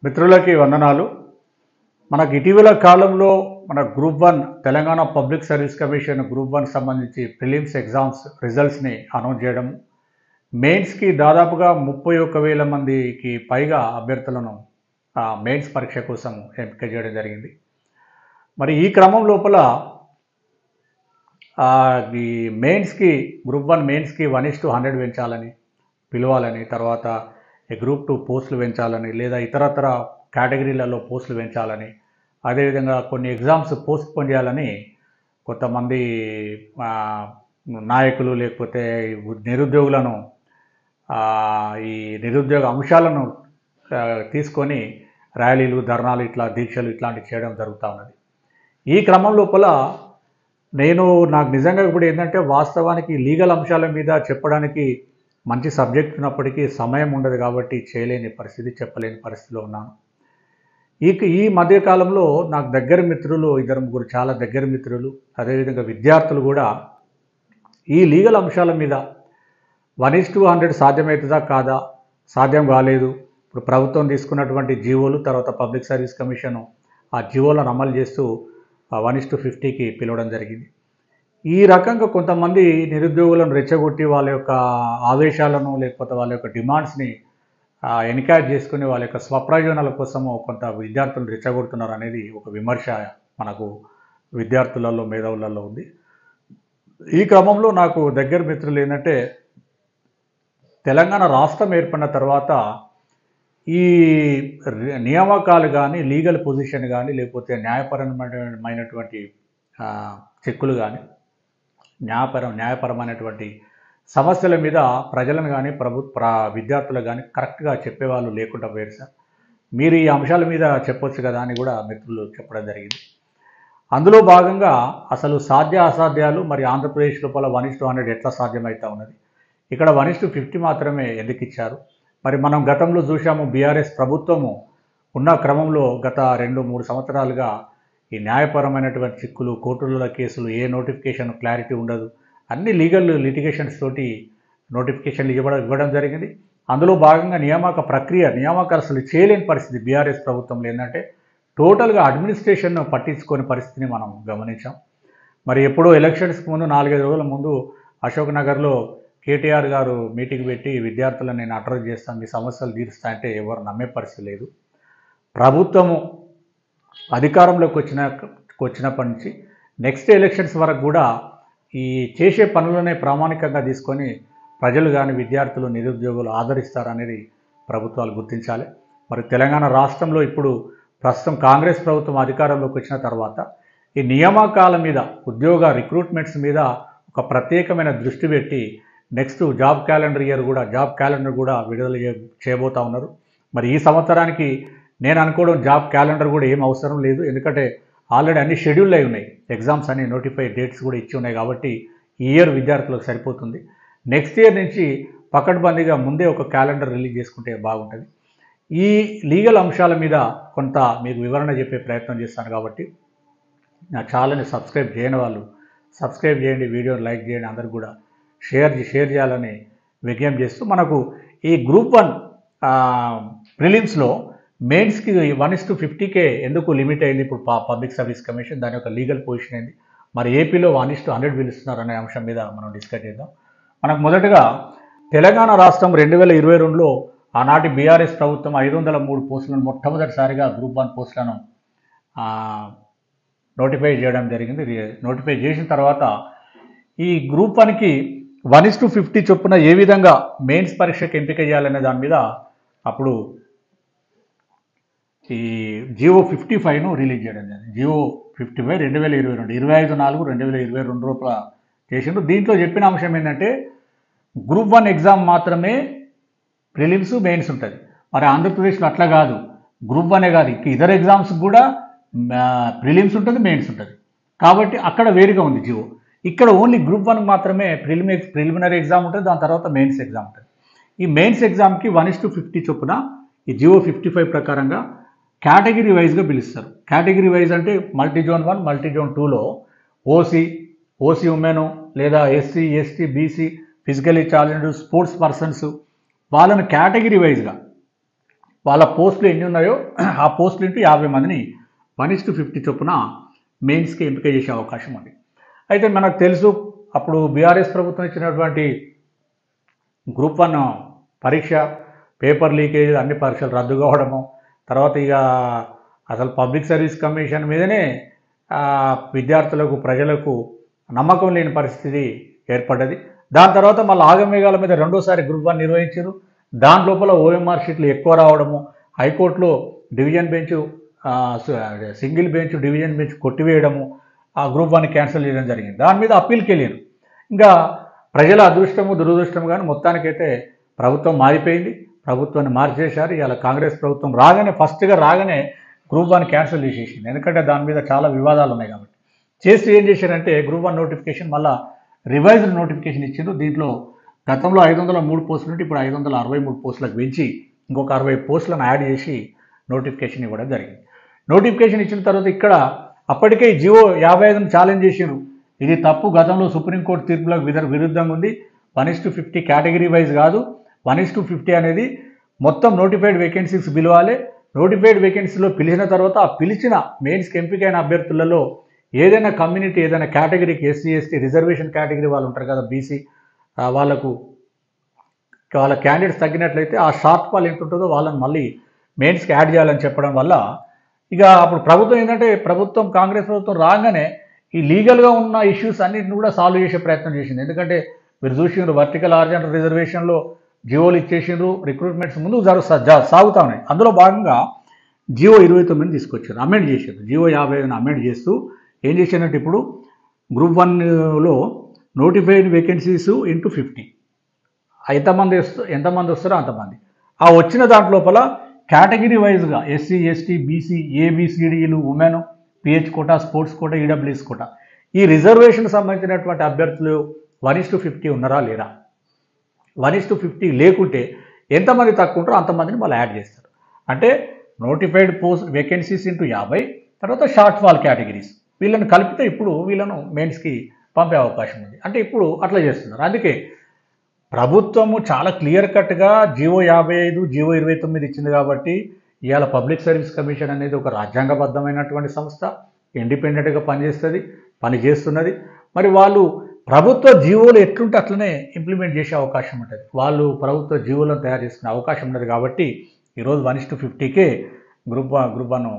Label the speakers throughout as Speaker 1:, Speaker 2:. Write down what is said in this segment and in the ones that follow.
Speaker 1: మిత్రులకి వందనాలు. మనకు ఇటీవల కాలంలో మన group 1 Telangana public service commission group 1 సంబంధించి ప్రిలిమ్స్ ఎగ్జామ్స్ రిజల్ట్స్ని అనౌన్స్ చేయడం, మెయిన్స్కి దాదాపుగా 31,000 మందికి పైగా అభ్యర్థులను మెయిన్స్ పరీక్ష కోసం ఎంపిక చేయడం జరిగింది. మరి ఈ క్రమం లోపల ఈ మెయిన్స్కి గ్రూప్ 1 మెయిన్స్కి 1:100 పెంచాలని పిలవాలని, తర్వాత గ్రూప్ 2 పోస్టులు పెంచాలని, లేదా ఇతరత్ర కేటగిరీలలో పోస్టులు పెంచాలని, అదేవిధంగా కొన్ని ఎగ్జామ్స్ పోస్ట్ పోన్ చేయాలని కొంతమంది నాయకులు లేకపోతే నిరుద్యోగులను ఈ నిరుద్యోగ అంశాలను తీసుకొని ర్యాలీలు, ధర్నాలు, ఇట్లా దీక్షలు ఇట్లాంటివి చేయడం జరుగుతూ ఉన్నది. ఈ క్రమం లోపల నాకు నిజంగా ఇప్పుడు ఏంటంటే వాస్తవానికి లీగల్ అంశాల మీద చెప్పడానికి మంచి సబ్జెక్ట్ ఉన్నప్పటికీ సమయం ఉండదు కాబట్టి చేయలేని పరిస్థితి, చెప్పలేని పరిస్థితిలో ఉన్నాను. ఈ మధ్యకాలంలో నాకు దగ్గర మిత్రులు, 2-3 చాలా దగ్గర మిత్రులు, అదేవిధంగా విద్యార్థులు కూడా ఈ లీగల్ అంశాల మీద 1:100 సాధ్యమవుతుందా కాదా, సాధ్యం కాలేదు. ఇప్పుడు ప్రభుత్వం తీసుకున్నటువంటి జీవోలు, తర్వాత పబ్లిక్ సర్వీస్ కమిషన్ ఆ జీవోలను అమలు చేస్తూ 1:50కి పిలవడం జరిగింది. ఈ రకంగా కొంతమంది నిరుద్యోగులను రెచ్చగొట్టి వాళ్ళ యొక్క ఆవేశాలను లేకపోతే వాళ్ళ యొక్క డిమాండ్స్ని ఎన్కరేజ్ చేసుకుని వాళ్ళ యొక్క స్వప్రయోజనాల కోసము కొంత విద్యార్థులను రెచ్చగొడుతున్నారు అనేది ఒక విమర్శ మనకు విద్యార్థులలో, మేధావులలో ఉంది. ఈ క్రమంలో నాకు దగ్గర మిత్రులు ఏంటంటే, తెలంగాణ రాష్ట్రం ఏర్పడిన తర్వాత ఈ నియామకాలు కానీ, లీగల్ పొజిషన్ కానీ, లేకపోతే న్యాయపరమైనటువంటి చెక్కులు కానీ, న్యాయపరమైనటువంటి సమస్యల మీద ప్రజలను కానీ విద్యార్థులకు కానీ కరెక్ట్గా చెప్పేవాళ్ళు లేకుండా పోయారు సార్. మీరు ఈ అంశాల మీద చెప్పొచ్చు కదా అని కూడా మిత్రులు చెప్పడం జరిగింది. అందులో భాగంగా అసలు అసాధ్యాలు మరి ఆంధ్రప్రదేశ్ లోపల 1:100 ఎట్లా సాధ్యమవుతా ఉన్నది, ఇక్కడ 1:50 మాత్రమే ఎందుకు ఇచ్చారు? మరి మనం గతంలో చూసాము, బీఆర్ఎస్ ప్రభుత్వము ఉన్న క్రమంలో గత 2-3 సంవత్సరాలుగా ఈ న్యాయపరమైనటువంటి చిక్కులు, కోర్టుల కేసులు, ఏ నోటిఫికేషన్ క్లారిటీ ఉండదు, అన్ని లీగల్ లిటిగేషన్స్ తోటి నోటిఫికేషన్లు ఇవ్వడం జరిగింది. అందులో భాగంగా నియామకాలు అసలు చేయలేని పరిస్థితి బీఆర్ఎస్ ప్రభుత్వంలో ఏంటంటే టోటల్గా అడ్మినిస్ట్రేషన్ పట్టించుకోని పరిస్థితిని మనం గమనించాం. మరి ఎప్పుడో ఎలక్షన్స్కి ముందు 4-5 రోజుల ముందు అశోక్ నగర్లో కేటీఆర్ గారు మీటింగ్ పెట్టి విద్యార్థులను నేను అడ్రస్ చేస్తాను, మీ సమస్యలు తీరుస్తా అంటే ఎవరు నమ్మే పరిస్థితి లేదు. ప్రభుత్వము అధికారంలోకి వచ్చినప్పటి నుంచి నెక్స్ట్ ఎలక్షన్స్ వరకు కూడా ఈ చేసే పనులనే ప్రామాణికంగా తీసుకొని ప్రజలు కానీ, విద్యార్థులు, నిరుద్యోగులు ఆదరిస్తారనేది ప్రభుత్వాలు గుర్తించాలి. మరి తెలంగాణ రాష్ట్రంలో ఇప్పుడు ప్రస్తుతం కాంగ్రెస్ ప్రభుత్వం అధికారంలోకి వచ్చిన తర్వాత ఈ నియామకాల మీద, ఉద్యోగ రిక్రూట్మెంట్స్ మీద ఒక ప్రత్యేకమైన దృష్టి పెట్టి నెక్స్ట్ జాబ్ క్యాలెండర్ కూడా విడుదల చేయబోతా ఉన్నారు. మరి ఈ సంవత్సరానికి నేను అనుకోవడం జాబ్ క్యాలెండర్ కూడా ఏం అవసరం లేదు, ఎందుకంటే ఆల్రెడీ అన్ని షెడ్యూల్ అయి ఉన్నాయి, ఎగ్జామ్స్ అన్ని నోటిఫైడ్ డేట్స్ కూడా ఇచ్చి ఉన్నాయి కాబట్టి ఈ ఇయర్ విద్యార్థులకు సరిపోతుంది. నెక్స్ట్ ఇయర్ నుంచి పకడ్బందీగా ముందే ఒక క్యాలెండర్ రిలీజ్ చేసుకుంటే బాగుంటుంది. ఈ లీగల్ అంశాల మీద కొంత మీకు వివరణ చెప్పే ప్రయత్నం చేస్తాను కాబట్టి నా ఛానల్ని సబ్స్క్రైబ్ చేయని వాళ్ళు సబ్స్క్రైబ్ చేయండి, వీడియోని లైక్ చేయండి, అందరికి కూడా షేర్ చేయాలని విజ్ఞప్తి చేస్తూ, మనకు ఈ గ్రూప్ 1 ప్రిలిమ్స్లో మెయిన్స్కి 1:50కే ఎందుకు లిమిట్ అయింది? ఇప్పుడు పబ్లిక్ సర్వీస్ కమిషన్ దాని యొక్క లీగల్ పొజిషన్ అయింది. మరి ఏపీలో 1:100 పిలుస్తున్నారు అనే అంశం మీద మనం డిస్కస్ చేద్దాం. మనకు మొదటగా తెలంగాణ రాష్ట్రం 2022లో ఆనాటి బీఆర్ఎస్ ప్రభుత్వం 503 పోస్టులను మొట్టమొదటిసారిగా గ్రూప్ 1 పోస్టులను నోటిఫై చేయడం జరిగింది. నోటిఫై చేసిన తర్వాత ఈ గ్రూప్ 1కి 1:50 చొప్పున ఏ విధంగా మెయిన్స్ పరీక్షకు ఎంపిక చేయాలనే దాని మీద అప్పుడు ఈ జియో 55ను రిలీజ్ చేయడం జరిగింది. జియో 55 2022 25/4/2022 రూపల చేసిండ్రు. దీంట్లో చెప్పిన అంశం ఏంటంటే గ్రూప్ 1 ఎగ్జామ్ మాత్రమే ప్రిలిమ్స్, మెయిన్స్ ఉంటుంది. మరి ఆంధ్రప్రదేశ్లో అట్లా కాదు, గ్రూప్ 1 కాదు, ఇతర ఎగ్జామ్స్ కూడా ప్రిలిమ్స్ ఉంటుంది, మెయిన్స్ ఉంటుంది. కాబట్టి అక్కడ వేరుగా ఉంది జియో. ఇక్కడ ఓన్లీ గ్రూప్ 1 మాత్రమే ప్రిలిమినరీ ఎగ్జామ్ ఉంటుంది, దాని తర్వాత మెయిన్స్ ఎగ్జామ్ ఉంటుంది. ఈ మెయిన్స్ ఎగ్జామ్కి 1:50 చొప్పున ఈ జియో 55 ప్రకారంగా కేటగిరీ వైజ్గా పిలుస్తారు. కేటగిరీ వైజ్ అంటే మల్టీజోన్ 1, మల్టీజోన్ 2లో ఓసీ ఉమెను, లేదా SC, ST, BC, physically challenged, sports persons వాళ్ళను కేటగిరీ వైజ్గా వాళ్ళ పోస్టులు ఎన్ని ఉన్నాయో ఆ పోస్టులు ఇంటూ 50 మందిని 1:50 చొప్పున మెయిన్స్కి ఎంపిక చేసే అవకాశం ఉంది. అయితే మనకు తెలుసు అప్పుడు బీఆర్ఎస్ ప్రభుత్వం ఇచ్చినటువంటి గ్రూప్ 1 పరీక్ష పేపర్ లీకేజ్, అన్ని పరీక్షలు రద్దు కావడము, తర్వాత ఇక అసలు పబ్లిక్ సర్వీస్ కమిషన్ మీదనే విద్యార్థులకు ప్రజలకు నమ్మకం లేని పరిస్థితి ఏర్పడ్డది. దాని తర్వాత మళ్ళీ ఆగమేఘాల మీద రెండోసారి గ్రూప్ 1 నిర్వహించారు. దాని లోపల ఓఎంఆర్ షీట్లు ఎక్కువ రావడము, హైకోర్టులో division bench single bench division bench కొట్టివేయడము, ఆ గ్రూప్ 1 క్యాన్సిల్ చేయడం జరిగింది. దాని మీద అప్పీల్కి వెళ్ళారు. ఇంకా ప్రజల అదృష్టము దురదృష్టము కానీ మొత్తానికైతే ప్రభుత్వం మారిపోయింది. ప్రభుత్వాన్ని మార్చేశారు. ఇలా కాంగ్రెస్ ప్రభుత్వం ఫస్ట్గా రాగానే గ్రూప్ 1 క్యాన్సిల్ చేసేసింది. ఎందుకంటే దాని మీద చాలా వివాదాలు ఉన్నాయి కాబట్టి. చేసి ఏం చేశారంటే గ్రూప్ 1 నోటిఫికేషన్ మళ్ళీ రివైజ్డ్ నోటిఫికేషన్ ఇచ్చారు. దీంట్లో గతంలో 503 పోస్టులు ఉంటే ఇప్పుడు 563 పోస్టులకు పెంచి ఇంకొక 60 పోస్టులను యాడ్ చేసి నోటిఫికేషన్ ఇవ్వడం జరిగింది. నోటిఫికేషన్ ఇచ్చిన తర్వాత ఇక్కడ అప్పటికే జియో 55ను ఛాలెంజ్ చేశారు. ఇది తప్పు, గతంలో సుప్రీంకోర్టు తీర్పులకు విరుద్ధంగా ఉంది. 1:50 కేటగిరీ వైజ్ కాదు, 1:50 అనేది మొత్తం నోటిఫైడ్ వేకెన్సీస్ పిలవాలి. నోటిఫైడ్ వేకెన్సీలో పిలిచిన తర్వాత ఆ పిలిచిన మెయిన్స్కి ఎంపికైన అభ్యర్థులలో ఏదైనా కమ్యూనిటీ ఏదైనా కేటగిరీకి ఎస్సీ ఎస్టీ రిజర్వేషన్ కేటగిరీ వాళ్ళు ఉంటారు కదా, బీసీ, వాళ్ళ క్యాండిడేట్స్ తగ్గినట్లయితే ఆ షార్ట్ ఫాల్ ఎంత ఉంటుందో వాళ్ళని మళ్ళీ మెయిన్స్కి యాడ్ చేయాలని చెప్పడం వల్ల ఇక అప్పుడు ప్రభుత్వం ఏంటంటే కాంగ్రెస్ ప్రభుత్వం రాగానే ఈ లీగల్గా ఉన్న ఇష్యూస్ అన్నింటిని కూడా సాల్వ్ చేసే ప్రయత్నం చేసింది. ఎందుకంటే మీరు చూసిండ్రు వర్టికల్ హారిజాంటల్ రిజర్వేషన్లో జియోలు ఇచ్చేసిండ్రు, రిక్రూట్మెంట్స్ ముందుకు సాగుతా ఉన్నాయి. అందులో భాగంగా జియో 29 తీసుకొచ్చారు, అమెండ్ చేశారు. జియో 55ను అమెండ్ చేస్తూ ఏం చేశారంటే ఇప్పుడు గ్రూప్ 1లో నోటిఫైడ్ వేకెన్సీస్ ఇంటూ 50 ఎంతమంది వస్తారో అంతమంది. ఆ వచ్చిన దాంట్లోపల కేటగిరీ వైజ్గా ఎస్సీ ఎస్టీ బీసీ ఏబిసిడీలు women PH quota sports quota EWS quota ఈ రిజర్వేషన్ సంబంధించినటువంటి అభ్యర్థులు 1:50 ఉన్నారా లేరా, 1:50 లేకుంటే ఎంతమంది తక్కువ ఉంటారో అంతమందిని వాళ్ళు యాడ్ చేస్తారు. అంటే నోటిఫైడ్ పోస్ట్ వేకెన్సీస్ ఇంటూ 50, తర్వాత షార్ట్ ఫాల్ కేటగిరీస్ వీళ్ళని కలిపితే ఇప్పుడు వీళ్ళను మెయిన్స్కి పంపే అవకాశం ఉంది. అంటే ఇప్పుడు అట్లా చేస్తున్నారు. అందుకే ప్రభుత్వము చాలా క్లియర్ కట్గా జియో 55 జియో 29 ఇచ్చింది కాబట్టి ఇవాళ పబ్లిక్ సర్వీస్ కమిషన్ అనేది ఒక రాజ్యాంగబద్ధమైనటువంటి సంస్థ, ఇండిపెండెంట్గా పనిచేస్తున్నది. మరి వాళ్ళు ప్రభుత్వ జీవోలు ఎట్లుంటే అట్లనే ఇంప్లిమెంట్ చేసే అవకాశం ఉంటుంది. వాళ్ళు ప్రభుత్వ జీవోలను తయారు చేసుకునే అవకాశం ఉన్నది కాబట్టి ఈరోజు 1:50కే గ్రూప్ 1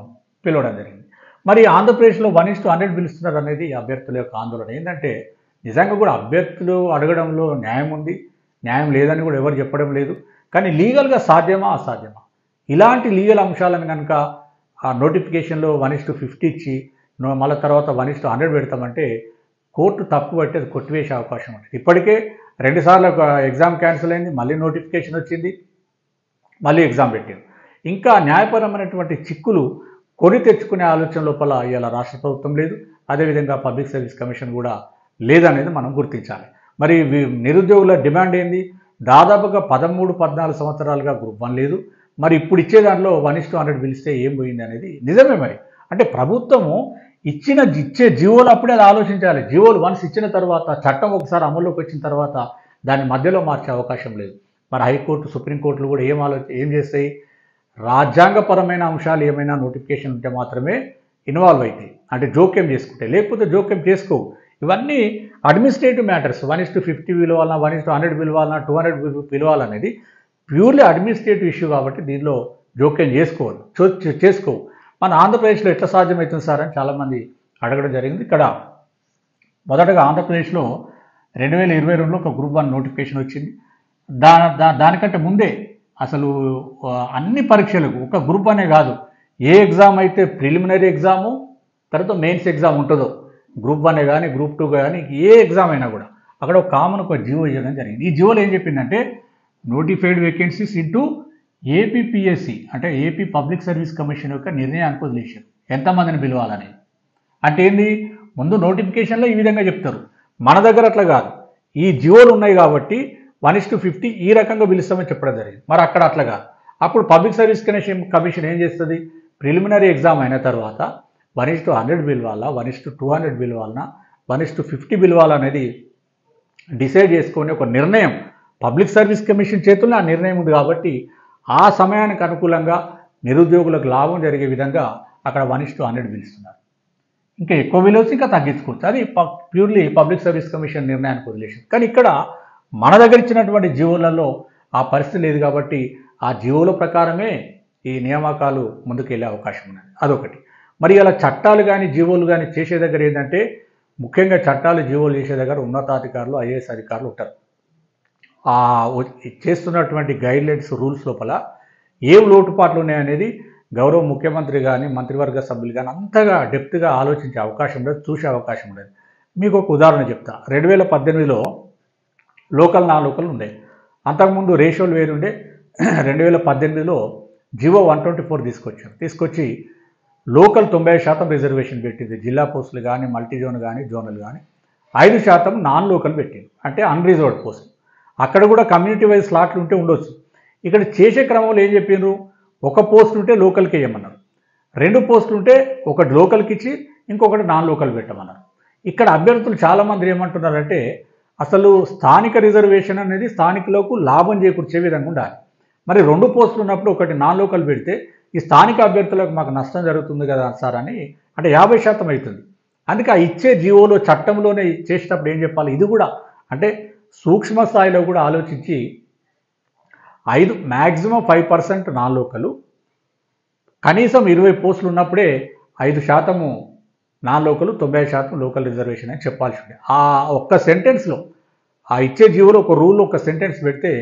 Speaker 1: పిలవడం జరిగింది. మరి ఆంధ్రప్రదేశ్లో 1:100 పిలుస్తున్నారు అనేది అభ్యర్థుల యొక్క ఆందోళన. ఏంటంటే నిజంగా కూడా అభ్యర్థులు అడగడంలో న్యాయం ఉంది, న్యాయం లేదని కూడా ఎవరు చెప్పడం లేదు. కానీ లీగల్గా సాధ్యమా అసాధ్యమా, ఇలాంటి లీగల్ అంశాలను కనుక ఆ నోటిఫికేషన్లో 1:50 ఇచ్చి మళ్ళీ తర్వాత 1:100 పెడతామంటే కోర్టు తప్పు బట్టి అది కొట్టివేసే అవకాశం ఉంటుంది. ఇప్పటికే 2 సార్లు ఎగ్జామ్ క్యాన్సిల్ అయింది, మళ్ళీ నోటిఫికేషన్ వచ్చింది, మళ్ళీ ఎగ్జామ్ పెట్టారు. ఇంకా న్యాయపరమైనటువంటి చిక్కులు కొని తెచ్చుకునే ఆలోచన లోపల ఇవాళ రాష్ట్ర ప్రభుత్వం లేదు, అదేవిధంగా పబ్లిక్ సర్వీస్ కమిషన్ కూడా లేదనేది మనం గుర్తించాలి. మరి నిరుద్యోగుల డిమాండ్ ఏంది? దాదాపుగా 13-14 సంవత్సరాలుగా గ్రూప్ 1 లేదు. మరి ఇప్పుడు ఇచ్చే దాంట్లో 1:100 పిలిస్తే ఏం పోయింది అనేది నిజమే. మరి అంటే ప్రభుత్వము ఇచ్చే జీవోలు అప్పుడే అది ఆలోచించాలి. జీవోలు వన్స్ ఇచ్చిన తర్వాత చట్టం ఒకసారి అమల్లోకి వచ్చిన తర్వాత దాన్ని మధ్యలో మార్చే అవకాశం లేదు. మరి హైకోర్టు సుప్రీంకోర్టులు కూడా ఏం చేస్తాయి? రాజ్యాంగపరమైన అంశాలు ఏమైనా నోటిఫికేషన్ ఉంటే మాత్రమే ఇన్వాల్వ్ అవుతాయి, అంటే జోక్యం చేసుకుంటాయి, లేకపోతే జోక్యం చేసుకోవు. ఇవన్నీ అడ్మినిస్ట్రేటివ్ మ్యాటర్స్. 1:50 పిలవాలన్నా, 1:100 పిలవాలన్నా, 200 పిలవాలనేది ప్యూర్లీ అడ్మినిస్ట్రేటివ్ ఇష్యూ కాబట్టి దీనిలో జోక్యం చేసుకోవు. మన ఆంధ్రప్రదేశ్లో ఎట్లా సాధ్యమవుతుంది సార్ అని చాలామంది అడగడం జరిగింది. ఇక్కడ మొదటగా ఆంధ్రప్రదేశ్లో 2022లో ఒక గ్రూప్ 1 నోటిఫికేషన్ వచ్చింది. దానికంటే ముందే అసలు అన్ని పరీక్షలకు ఒక గ్రూప్ 1 కాదు, ఏ ఎగ్జామ్ అయితే ప్రిలిమినరీ ఎగ్జాము తర్వాత మెయిన్స్ ఎగ్జామ్ ఉంటుందో, గ్రూప్ 1 కానీ గ్రూప్ 2 కానీ ఏ ఎగ్జామ్ అయినా కూడా అక్కడ ఒక కామన్ ఒక జియో ఇవ్వడం జరిగింది. ఈ జియోలో ఏం చెప్పిందంటే నోటిఫైడ్ వేకెన్సీస్ ఇంటూ ఏపీపీఎస్సీ అంటే ఏపీ పబ్లిక్ సర్వీస్ కమిషన్ యొక్క నిర్ణయానికి వదిలేశారు ఎంతమందిని పిలవాలని. అంటే ఏంది? ముందు నోటిఫికేషన్లో ఈ విధంగా చెప్తారు, మన దగ్గర అట్లా కాదు, ఈ జియోలు ఉన్నాయి కాబట్టి 1:50 ఈ రకంగా పిలుస్తామని చెప్పడం జరిగింది. మరి అక్కడ అట్లా కాదు. అప్పుడు పబ్లిక్ సర్వీస్ కమిషన్ ఏం చేస్తుంది? ప్రిలిమినరీ ఎగ్జామ్ అయిన తర్వాత 1:100 పిలవాలా, 1:200 పిలవాలన్నా, 1:50 పిలవాలా అనేది డిసైడ్ చేసుకొని ఒక నిర్ణయం పబ్లిక్ సర్వీస్ కమిషన్ చేతుల్లో ఆ నిర్ణయం ఉంది కాబట్టి ఆ సమయానికి అనుకూలంగా నిరుద్యోగులకు లాభం జరిగే విధంగా అక్కడ 1:100 పిలుస్తున్నారు. ఇంకా ఎక్కువ విలువచ్చి ఇంకా తగ్గించుకోవచ్చు. అది ప్యూర్లీ పబ్లిక్ సర్వీస్ కమిషన్ నిర్ణయానికి వదిలేసింది. కానీ ఇక్కడ మన దగ్గర ఇచ్చినటువంటి జీవోలలో ఆ పరిస్థితి లేదు కాబట్టి ఆ జీవోల ప్రకారమే ఈ నియామకాలు ముందుకెళ్ళే అవకాశం ఉన్నది. అదొకటి. మరి అలా చట్టాలు కానీ జీవోలు కానీ చేసే దగ్గర ఏంటంటే ముఖ్యంగా చట్టాలు జీవోలు చేసే దగ్గర ఉన్నతాధికారులు ఐఏఎస్ అధికారులు ఉంటారు. ఆ చేస్తున్నటువంటి గైడ్లైన్స్ రూల్స్ లోపల ఏం లోటుపాట్లు ఉన్నాయనేది గౌరవ ముఖ్యమంత్రి కానీ మంత్రివర్గ సభ్యులు కానీ అంతగా డెప్త్గా ఆలోచించే అవకాశం లేదు, చూసే అవకాశం లేదు. మీకు ఒక ఉదాహరణ చెప్తా. 2018లో లోకల్ నాన్ లోకల్ ఉండే, అంతకుముందు రేషియోలు వేరుండే. 2018లో జివో 124 తీసుకొచ్చి లోకల్ 90% రిజర్వేషన్ పెట్టింది. జిల్లా పోస్టులు కానీ మల్టీజోన్ కానీ జోనల్ కానీ 5% నాన్ లోకల్ పెట్టింది, అంటే అన్రిజర్వ్డ్ పోస్ట్. అక్కడ కూడా కమ్యూనిటీ వైజ్ స్లాట్లు ఉంటే ఉండొచ్చు. ఇక్కడ చేసే క్రమంలో ఏం చెప్పిండ్రు, ఒక పోస్ట్ ఉంటే లోకల్కి వేయమన్నారు, 2 పోస్టులు ఉంటే ఒకటి లోకల్కి ఇచ్చి ఇంకొకటి నాన్ లోకల్ పెట్టమన్నారు. ఇక్కడ అభ్యర్థులు చాలామంది ఏమంటున్నారంటే అసలు స్థానిక రిజర్వేషన్ అనేది స్థానికులకు లాభం చేకూర్చే విధంగా ఉండాలి. మరి 2 పోస్టులు ఉన్నప్పుడు ఒకటి నాన్ లోకల్ పెడితే ఈ స్థానిక అభ్యర్థులకు మాకు నష్టం జరుగుతుంది కదా సార్ అని, అంటే 50% అవుతుంది. అందుకే ఆ ఇచ్చే జీవోలో చట్టంలోనే చేసేటప్పుడు ఏం చెప్పాలి, ఇది కూడా అంటే సూక్ష్మ స్థాయిలో కూడా ఆలోచించి మ్యాక్సిమం 5% నాన్ లోకలు, కనీసం 20 పోస్టులు ఉన్నప్పుడే 5% నాన్ లోకలు 90% లోకల్ రిజర్వేషన్ అని చెప్పాల్సి ఉంది. ఆ ఒక్క సెంటెన్స్లో ఆ ఇచ్చే జీవోలో ఒక రూల్ ఒక సెంటెన్స్ పెడితే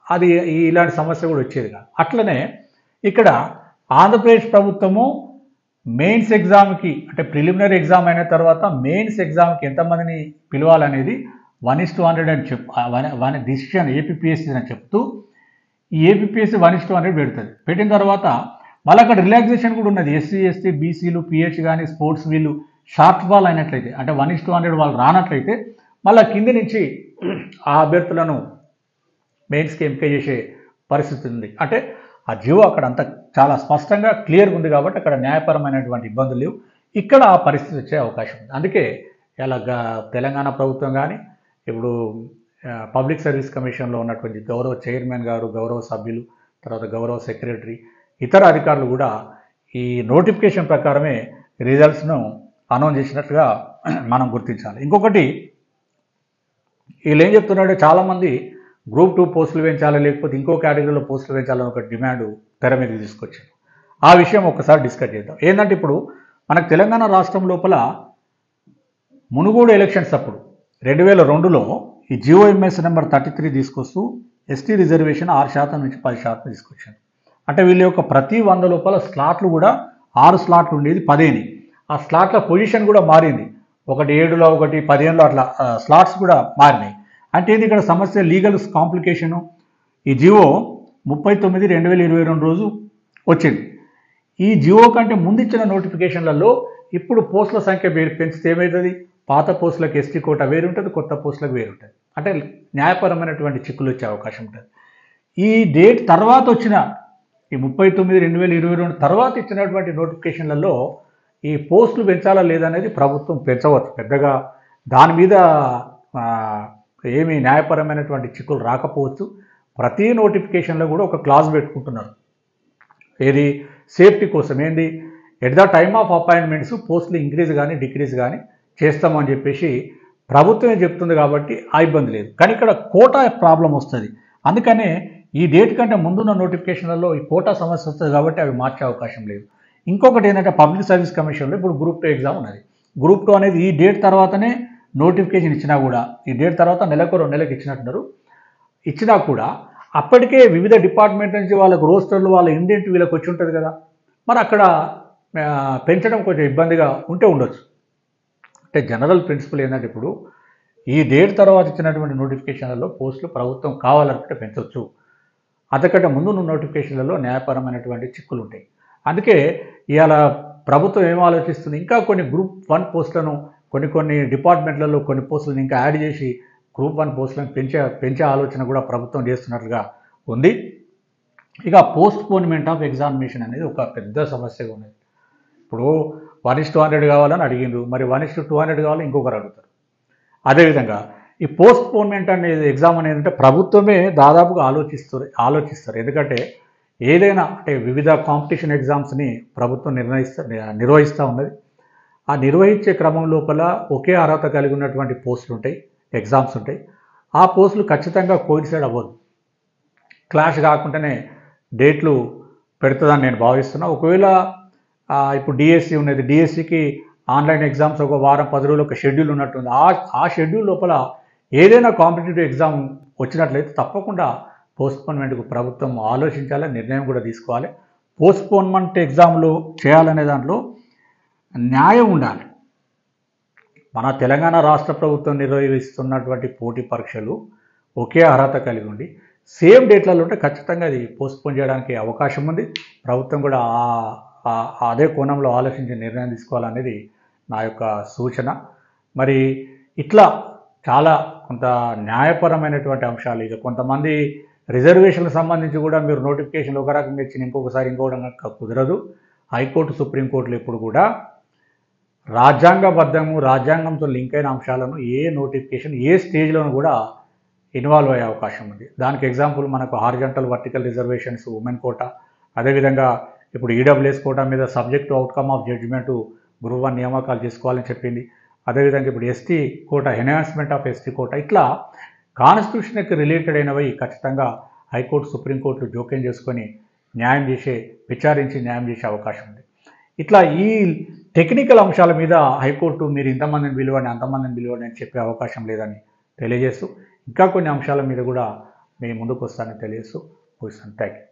Speaker 1: అది ఇలాంటి సమస్య కూడా వచ్చేది కాదు. అట్లనే ఇక్కడ ఆంధ్రప్రదేశ్ ప్రభుత్వము మెయిన్స్ ఎగ్జామ్కి అంటే ప్రిలిమినరీ ఎగ్జామ్ అయిన తర్వాత మెయిన్స్ ఎగ్జామ్కి ఎంతమందిని పిలవాలనేది 1:100 అని డిసిషన్ ఏపీపీఎస్సీ అని చెప్తూ ఈ ఏపీపీఎస్సీ 1:100 పెడుతుంది. పెట్టిన తర్వాత మళ్ళీ అక్కడ రిలాక్సేషన్ కూడా ఉన్నది. ఎస్సీ ఎస్టీ బీసీలు పిహెచ్ కానీ స్పోర్ట్స్ వీళ్ళు షార్ట్ ఫాల్ అయినట్లయితే అంటే 1:100 వాళ్ళు రానట్లయితే మళ్ళీ కింది నుంచి ఆ అభ్యర్థులను మెయిన్స్కి ఎంపిక చేసే పరిస్థితి ఉంది. అంటే ఆ జీవో అక్కడ అంతా చాలా స్పష్టంగా క్లియర్గా ఉంది కాబట్టి అక్కడ న్యాయపరమైనటువంటి ఇబ్బందులు లేవు. ఇక్కడ ఆ పరిస్థితి వచ్చే అవకాశం ఉంది. అందుకే ఇలా తెలంగాణ ప్రభుత్వం కానీ ఇప్పుడు పబ్లిక్ సర్వీస్ కమిషన్లో ఉన్నటువంటి గౌరవ చైర్మన్ గారు, గౌరవ సభ్యులు, తర్వాత గౌరవ సెక్రటరీ, ఇతర అధికారులు కూడా ఈ నోటిఫికేషన్ ప్రకారమే రిజల్ట్స్ను అనౌన్స్ చేసినట్టుగా మనం గుర్తించాలి. ఇంకొకటి వీళ్ళు ఏం చెప్తున్నారంటే చాలామంది గ్రూప్ 2 పోస్టులు పెంచాలి లేకపోతే ఇంకో కేటగిరీలో పోస్టులు పెంచాలని ఒక డిమాండ్ తెర మీద తీసుకొచ్చారు. ఆ విషయం ఒక్కసారి డిస్కస్ చేద్దాం. ఏంటంటే ఇప్పుడు మనకు తెలంగాణ రాష్ట్రం లోపల మునుగోడు ఎలక్షన్స్ అప్పుడు 2002లో ఈ జిఓఎంఎస్ నెంబర్ 33 తీసుకొస్తూ ఎస్టీ రిజర్వేషన్ 6% నుంచి 10% తీసుకొచ్చారు. అంటే వీళ్ళ యొక్క ప్రతి 100 లోపల స్లాట్లు కూడా 6 స్లాట్లు ఉండేది 10 ఆ స్లాట్ల పొజిషన్ కూడా మారింది. ఒకటి 7లో ఒకటి 15లో అట్లా స్లాట్స్ కూడా మారినాయి. అంటే ఇది ఇక్కడ సమస్య లీగల్ కాంప్లికేషను. ఈ జియో 39/2022 రోజు వచ్చింది. ఈ జియో కంటే ముందు ఇచ్చిన నోటిఫికేషన్లలో ఇప్పుడు పోస్టుల సంఖ్య పెంచితే ఏమవుతుంది, పాత పోస్టులకు ఎస్టీ కోటా వేరు ఉంటుంది, కొత్త పోస్టులకు వేరు ఉంటుంది. అంటే న్యాయపరమైనటువంటి చిక్కులు వచ్చే అవకాశం ఉంటుంది. ఈ డేట్ తర్వాత వచ్చిన ఈ 39/2022 తర్వాత ఇచ్చినటువంటి నోటిఫికేషన్లలో ఈ పోస్టులు పెంచాలా లేదనేది ప్రభుత్వం పెంచవచ్చు. పెద్దగా దాని మీద ఏమీ న్యాయపరమైనటువంటి చిక్కులు రాకపోవచ్చు. ప్రతి నోటిఫికేషన్లో కూడా ఒక క్లాజ్ పెట్టుకుంటున్నారు. ఏది సేఫ్టీ కోసం, ఏంది at the time of appointments పోస్టులు ఇంక్రీజ్ కానీ డిక్రీజ్ కానీ చేస్తామని చెప్పేసి ప్రభుత్వమే చెప్తుంది కాబట్టి ఆ ఇబ్బంది లేదు. కానీ ఇక్కడ కోటా ప్రాబ్లం వస్తుంది. అందుకనే ఈ డేట్ కంటే ముందున్న నోటిఫికేషన్లలో ఈ కోటా సమస్య వస్తుంది కాబట్టి అవి మార్చే అవకాశం లేదు. ఇంకొకటి ఏంటంటే పబ్లిక్ సర్వీస్ కమిషన్లో ఇప్పుడు గ్రూప్ 2 ఎగ్జామ్ ఉన్నది. గ్రూప్ 2 అనేది ఈ డేట్ తర్వాతనే నోటిఫికేషన్ ఇచ్చినా కూడా, ఈ డేట్ తర్వాత నెలకు 2 నెలలకు ఇచ్చినట్టున్నారు, ఇచ్చినా కూడా అప్పటికే వివిధ డిపార్ట్మెంట్ నుంచి వాళ్ళకు రోస్టర్లు వాళ్ళ ఇండెంట్ వీళ్ళకి వచ్చి ఉంటుంది కదా, మరి అక్కడ పెంచడం కొంచెం ఇబ్బందిగా ఉంటే ఉండొచ్చు. అంటే జనరల్ ప్రిన్సిపల్ ఏంటంటే ఇప్పుడు ఈ డేట్ తర్వాత ఇచ్చినటువంటి నోటిఫికేషన్లలో పోస్టులు ప్రభుత్వం కావాలనుకుంటే పెంచవచ్చు. అంతకంటే ముందు నోటిఫికేషన్లలో న్యాయపరమైనటువంటి చిక్కులు ఉంటాయి. అందుకే ఇవాళ ప్రభుత్వం ఏం ఆలోచిస్తుంది, ఇంకా కొన్ని గ్రూప్ 1 పోస్టులను కొన్ని డిపార్ట్మెంట్లలో కొన్ని పోస్టులను ఇంకా యాడ్ చేసి గ్రూప్ 1 పోస్టులను పెంచే ఆలోచన కూడా ప్రభుత్వం చేస్తున్నట్లుగా ఉంది. ఇక పోస్ట్ పోన్మెంట్ ఆఫ్ ఎగ్జామినేషన్ అనేది ఒక పెద్ద సమస్యగా ఉన్నది. ఇప్పుడు 1:100 కావాలని అడిగిండ్రు, మరి 1:200 కావాలని ఇంకొకరు అడుగుతారు. అదేవిధంగా ఈ పోస్ట్ పోన్మెంట్ అనేది ఎగ్జామ్ అనేది అంటే ప్రభుత్వమే దాదాపుగా ఆలోచిస్తారు. ఎందుకంటే ఏదైనా అంటే వివిధ కాంపిటీషన్ ఎగ్జామ్స్ని ప్రభుత్వం నిర్వహిస్తూ ఉన్నది. ఆ నిర్వహించే క్రమం లోపల ఒకే అర్హత కలిగి ఉన్నటువంటి పోస్టులు ఉంటాయి, ఎగ్జామ్స్ ఉంటాయి. ఆ పోస్టులు ఖచ్చితంగా కోయిన్సైడ్ అవ్వదు, క్లాష్ కాకుండానే డేట్లు పెడుతుందని నేను భావిస్తున్నా. ఒకవేళ ఇప్పుడు డిఎస్సి ఉన్నది, డిఎస్సికి ఆన్లైన్ ఎగ్జామ్స్ ఒక వారం 10 రోజులు ఒక షెడ్యూల్ ఉన్నట్టుంది. ఆ షెడ్యూల్ లోపల ఏదైనా కాంపిటేటివ్ ఎగ్జామ్ వచ్చినట్లయితే తప్పకుండా పోస్ట్పోన్మెంట్కు ప్రభుత్వం ఆలోచించాలి, నిర్ణయం కూడా తీసుకోవాలి. పోస్ట్పోన్మెంట్ ఎగ్జామ్లు చేయాలనే దాంట్లో న్యాయం ఉండాలి. మన తెలంగాణ రాష్ట్ర ప్రభుత్వం నిర్వహిస్తున్నటువంటి పోటీ పరీక్షలు ఒకే అర్హత కలిగి ఉండి సేమ్ డేట్లలో ఉంటే ఖచ్చితంగా అది పోస్ట్పోన్ చేయడానికి అవకాశం ఉంది. ప్రభుత్వం కూడా అదే కోణంలో ఆలోచించి నిర్ణయం తీసుకోవాలనేది నా యొక్క సూచన. మరి ఇట్లా చాలా కొంత న్యాయపరమైనటువంటి అంశాలు, ఇక కొంతమంది రిజర్వేషన్లకు సంబంధించి కూడా మీరు నోటిఫికేషన్ ఒక రకంగా ఇచ్చిన ఇంకొకసారి ఇంకోటి కుదరదు. హైకోర్టు, సుప్రీంకోర్టులు ఎప్పుడు కూడా రాజ్యాంగబద్ధము, రాజ్యాంగంతో లింక్ అయిన అంశాలను ఏ నోటిఫికేషన్ ఏ స్టేజ్లోనూ కూడా ఇన్వాల్వ్ అయ్యే అవకాశం ఉంది. దానికి ఎగ్జాంపుల్ మనకు horizontal vertical reservations, women quota, అదేవిధంగా ఇప్పుడు ఈడబ్ల్యూఎస్ కోటా మీద subject to outcome of judgment group 1 నియామకాలు చేసుకోవాలని చెప్పింది. అదేవిధంగా ఇప్పుడు ST quota, enhancement of ST quota, ఇట్లా కాన్స్టిట్యూషన్కి రిలేటెడ్ అయినవి ఖచ్చితంగా హైకోర్టు, సుప్రీంకోర్టు జోక్యం చేసుకొని విచారించి న్యాయం చేసే అవకాశం ఉంది. ఇట్లా ఈ టెక్నికల్ అంశాల మీద హైకోర్టు మీరు ఇంతమందిని పిలవండి, అంతమందిని పిలవండి అని చెప్పే అవకాశం లేదని తెలియజేస్తూ ఇంకా కొన్ని అంశాల మీద కూడా మేము ముందుకు వస్తానని తెలియజేస్తూ ముగిస్తాను. Thank you.